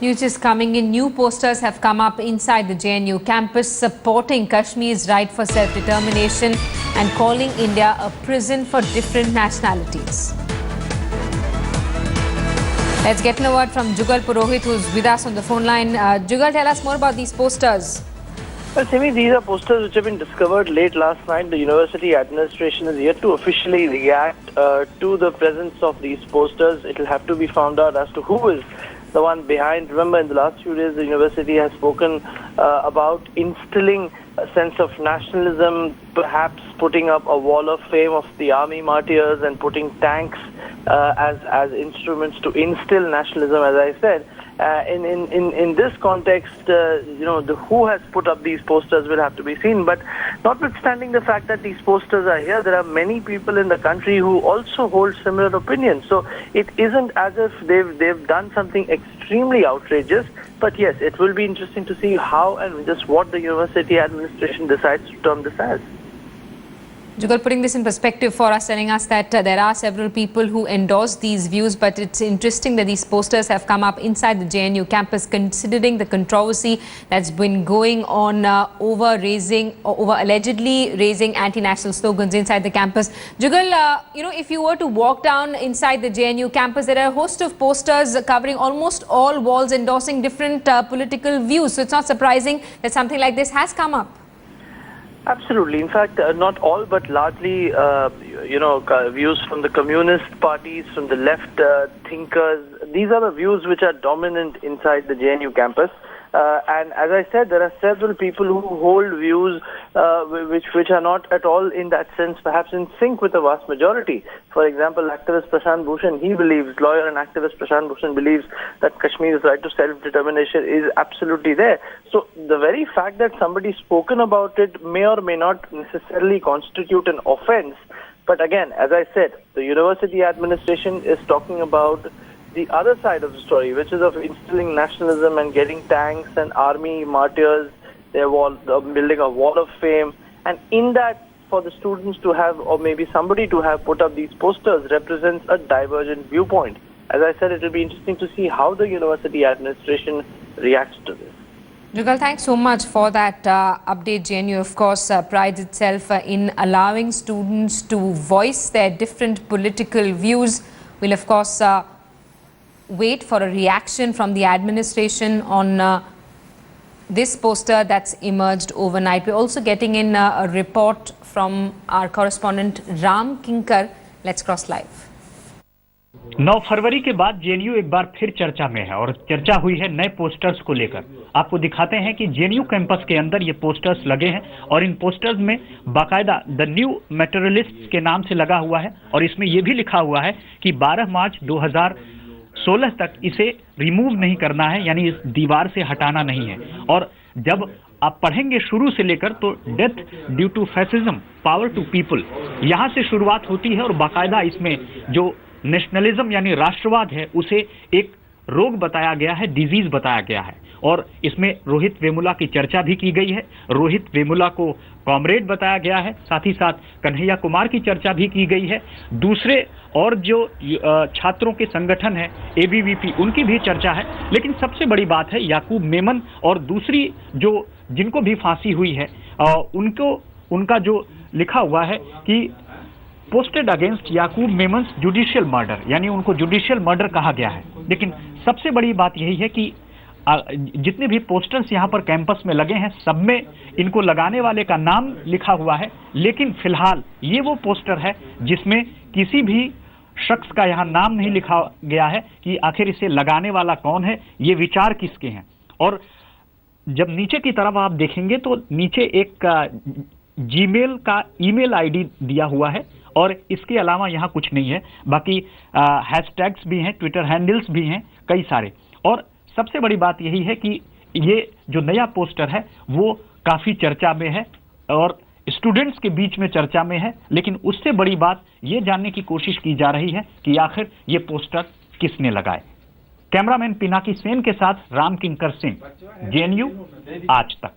News is coming in. New posters have come up inside the JNU campus supporting Kashmir's right for self-determination and calling India a prison for different nationalities. Let's get a word from Jugal Purohit, who's with us on the phone line. Jugal, tell us more about these posters. Well, Simi, these are posters which have been discovered late last night. The university administration is yet to officially react to the presence of these posters. It will have to be found out as to who is the one behind. Remember, in the last few days, the university has spoken about instilling a sense of nationalism, perhaps putting up a wall of fame of the army martyrs and putting tanks as instruments to instill nationalism, as I said. In this context, who has put up these posters will have to be seen. But notwithstanding the fact that these posters are here, there are many people in the country who also hold similar opinions. So it isn't as if they've done something extremely outrageous. But yes, it will be interesting to see how and just what the university administration decides to term this as. Jugal, putting this in perspective for us, telling us that there are several people who endorse these views, but it's interesting that these posters have come up inside the JNU campus, considering the controversy that's been going on over allegedly raising anti-national slogans inside the campus. Jugal, if you were to walk down inside the JNU campus, there are a host of posters covering almost all walls endorsing different political views. So it's not surprising that something like this has come up. Absolutely. In fact, not all, but largely, views from the communist parties, from the left thinkers. These are the views which are dominant inside the JNU campus. And as I said, there are several people who hold views which are not at all, in that sense, perhaps in sync with the vast majority. For example, activist Prashant Bhushan, lawyer and activist Prashant Bhushan believes that Kashmir's right to self-determination is absolutely there. So the very fact that somebody's spoken about it may or may not necessarily constitute an offense. But again, as I said, the university administration is talking about the other side of the story, which is of instilling nationalism and getting tanks and army martyrs, building a wall of fame. And in that, for the students to have, or maybe somebody to have put up these posters, represents a divergent viewpoint. As I said, it will be interesting to see how the university administration reacts to this. Jugal, thanks so much for that update. JNU, of course, prides itself in allowing students to voice their different political views. We'll, of course, wait for a reaction from the administration on this poster that's emerged overnight. We're also getting in a report from our correspondent Ram Kinkar. Let's cross live. 9 फरवरी के बाद JNU एक बार फिर चर्चा में है और चर्चा हुई है नए पोस्टर्स को लेकर। आपको दिखाते हैं कि जेएनयू कैंपस के अंदर ये पोस्टर्स लगे हैं और इन पोस्टर्स में बाकायदा द न्यू मेटेरियलिस्ट्स के नाम से लगा हुआ है और इसमें यह भी लिखा हुआ है कि 12 मार्च 2016 तक इसे रिमूव नहीं करना है, यानी इस दीवार से हटाना नहीं है। और जब आप पढ़ेंगे शुरू से लेकर तो death due to fascism, power to people, यहाँ से शुरुआत होती है और बाकायदा इसमें जो नेशनलिज्म यानी राष्ट्रवाद है उसे एक रोग बताया गया है, डिजीज बताया गया है। और इसमें रोहित वेमुला की चर्चा भी की गई है। रोहित वेमुला को कॉमरेड बताया गया है, साथ ही साथ कन्हैया कुमार की चर्चा भी की गई है। दूसरे और जो छात्रों के संगठन है एबीवीपी, उनकी भी चर्चा है। लेकिन सबसे बड़ी बात है याकूब मेमन और दूसरी जो जिनको भी फांसी हुई है उनका जो लिखा हुआ है कि पोस्टेड अगेंस्ट याकूब मेमन्स जुडिशियल मर्डर, यानी उनको जुडिशियल मर्डर कहा गया है। लेकिन सबसे बड़ी बात यही है कि जितने भी पोस्टर्स यहाँ पर कैंपस में लगे हैं सब में इनको लगाने वाले का नाम लिखा हुआ है, लेकिन फिलहाल ये वो पोस्टर है जिसमें किसी भी शख्स का यहाँ नाम नहीं लिखा गया है कि आखिर इसे लगाने वाला कौन है, ये विचार किसके हैं। और जब नीचे की तरफ आप देखेंगे तो नीचे एक जीमेल का ईमेल आईडी दिया हुआ है और इसके अलावा यहाँ कुछ नहीं है। बाकी हैशटैग्स भी हैं, ट्विटर हैंडल्स भी हैं कई सारे। और सबसे बड़ी बात यही है कि ये जो नया पोस्टर है वो काफ़ी चर्चा में है और स्टूडेंट्स के बीच में चर्चा में है। लेकिन उससे बड़ी बात ये जानने की कोशिश की जा रही है कि आखिर ये पोस्टर किसने लगाए। कैमरामैन पिनाकी सेन के साथ राम किंकर सिंह, जेएनयू आज तक।